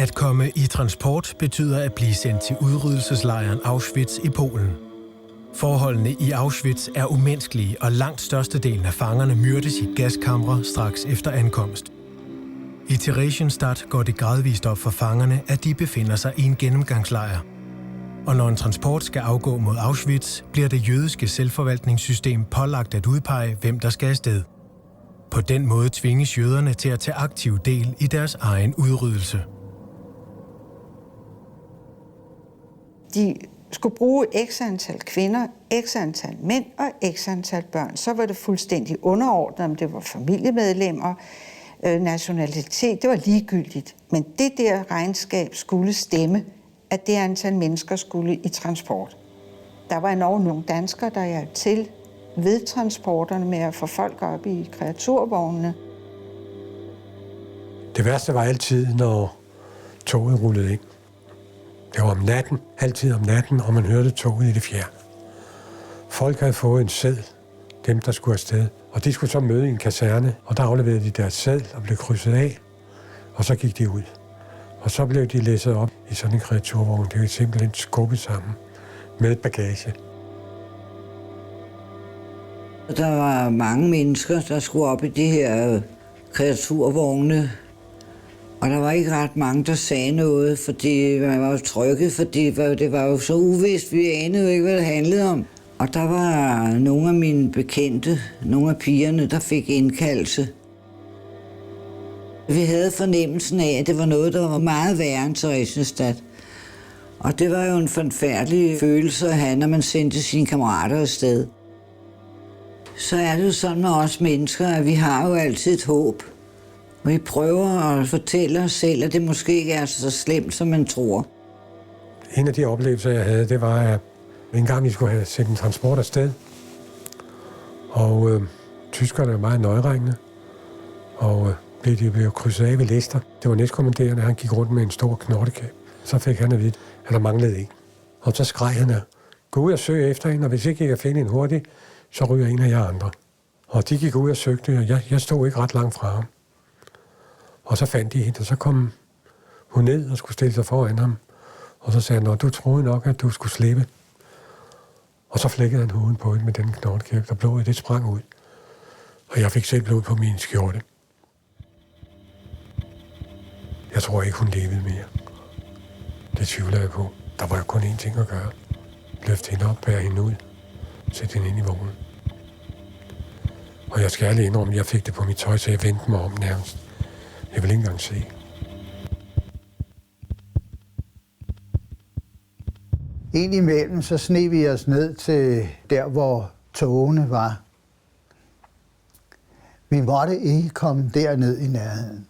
At komme i transport betyder at blive sendt til udryddelseslejren Auschwitz i Polen. Forholdene i Auschwitz er umenneskelige, og langt størstedelen af fangerne myrdes i gaskamre straks efter ankomst. I Theresienstadt går det gradvist op for fangerne, at de befinder sig i en gennemgangslejr. Og når en transport skal afgå mod Auschwitz, bliver det jødiske selvforvaltningssystem pålagt at udpege, hvem der skal afsted. På den måde tvinges jøderne til at tage aktiv del i deres egen udryddelse. De skulle bruge x antal kvinder, x antal mænd og x antal børn. Så var det fuldstændig underordnet, om det var familiemedlemmer, nationalitet, det var ligegyldigt. Men det der regnskab skulle stemme, at det antal mennesker skulle i transport. Der var nogle danskere, der hjalp til ved transporterne med at få folk op i kreaturvognene. Det værste var altid, når toget rullede ind. Det var om natten, altid om natten, og man hørte toget i det fjerne. Folk havde fået en seddel, dem der skulle afsted, og de skulle så møde i en kaserne, og der afleverede de deres seddel og blev krydset af, og så gik de ud. Og så blev de læsset op i sådan en kreaturvogn. Det var simpelthen skubbet sammen med bagage. Der var mange mennesker, der skulle op i de her kreaturvogne. Og der var ikke ret mange, der sagde noget, fordi man var trykket, fordi det var jo så uvist, vi anede jo ikke, hvad det handlede om. Og der var nogle af mine bekendte, nogle af pigerne, der fik indkaldelse. Vi havde fornemmelsen af, at det var noget, der var meget værre end Theresienstadt. Og det var jo en forfærdelig følelse at have, når man sendte sine kammerater afsted. Så er det jo sådan med os mennesker, at vi har jo altid et håb. Vi prøver at fortælle os selv, at det måske ikke er så slemt, som man tror. En af de oplevelser, jeg havde, det var, at en gang vi skulle have sendt en transport afsted. Og tyskerne var meget nøjeregnende. Og de blev krydset af ved lister. Det var næstkommanderende, han gik rundt med en stor knortekæp. Så fik han at vide, at der manglede en. Og så skreg han, gå ud og søg efter hende, og hvis ikke I kan finde en hurtigt, så ryger en af jer andre. Og de gik ud og søgte, og jeg stod ikke ret langt fra ham. Og så fandt de hende, og så kom hun ned og skulle stille sig foran ham. Og så sagde han, du troede nok, at du skulle slippe. Og så flækkede han hovedet på hende med den knortekæp, og blodet det sprang ud. Og jeg fik selv blod på min skjorte. Jeg tror ikke, hun levede mere. Det tvivler jeg på. Der var jo kun én ting at gøre. Løfte hende op, bære hende ud, sætte hende ind i vognen. Og jeg skal ærligt indrømme, at jeg fik det på mit tøj, så jeg vendte mig om nærmest. Jeg vil ikke engang se. Indimellem så sneg vi os ned til der, hvor togene var. Vi måtte ikke komme derned i nærheden.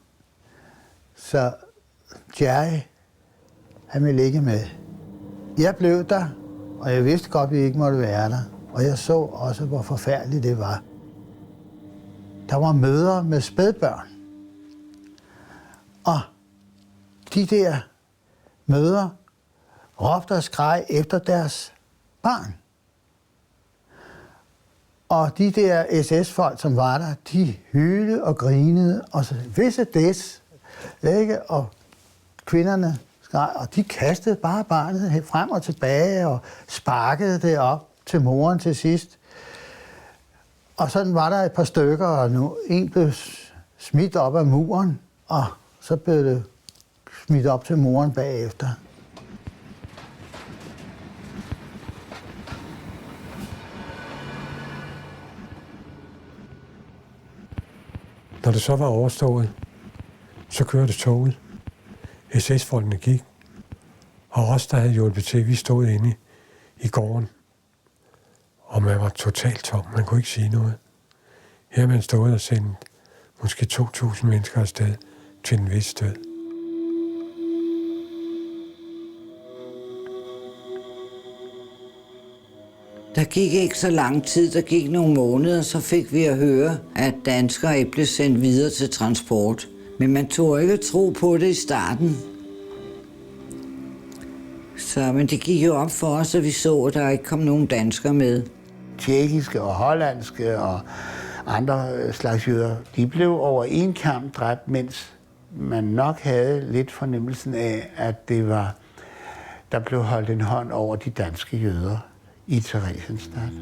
Så Jerry, han ville ikke med. Jeg blev der, og jeg vidste godt, at vi ikke måtte være der. Og jeg så også, hvor forfærdeligt det var. Der var mødre med spædbørn. Og de der mødre råbte og skreg efter deres barn. Og de der SS-folk, som var der, de hylede og grinede, og så visse des, ikke? Og kvinderne skreg, og de kastede bare barnet frem og tilbage og sparkede det op til moren til sidst. Og sådan var der et par stykker, og nu en blev smidt op af muren, og så blev det smidt op til moren bagefter. Når det så var overstået, så kørte toget. SS-folkene gik, og os, der havde hjulpet til, vi stod inde i gården. Og man var totalt tom, man kunne ikke sige noget. Her man stod og sendt måske 2.000 mennesker afsted til en vis død. Der gik ikke så lang tid, der gik nogle måneder, så fik vi at høre, at danskere ikke blev sendt videre til transport. Men man tog ikke at tro på det i starten. Men det gik jo op for os, at vi så, at der ikke kom nogen danskere med. Tjekkiske og hollandske og andre slags jøder, de blev over en kamp dræbt, mens man nok havde lidt fornemmelsen af, at der blev holdt en hånd over de danske jøder i Theresienstadt.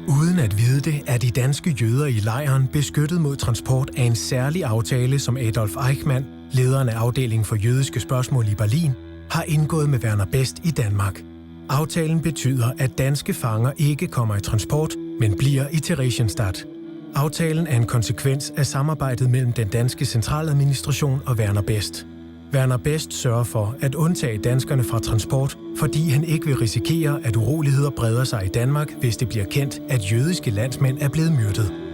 Uden at vide det, er de danske jøder i lejren beskyttet mod transport af en særlig aftale, som Adolf Eichmann, lederen af afdelingen for jødiske spørgsmål i Berlin, har indgået med Werner Best i Danmark. Aftalen betyder, at danske fanger ikke kommer i transport, men bliver i Theresienstadt. Aftalen er en konsekvens af samarbejdet mellem den danske centraladministration og Werner Best. Werner Best sørger for at undtage danskerne fra transport, fordi han ikke vil risikere, at uroligheder breder sig i Danmark, hvis det bliver kendt, at jødiske landsmænd er blevet myrdet.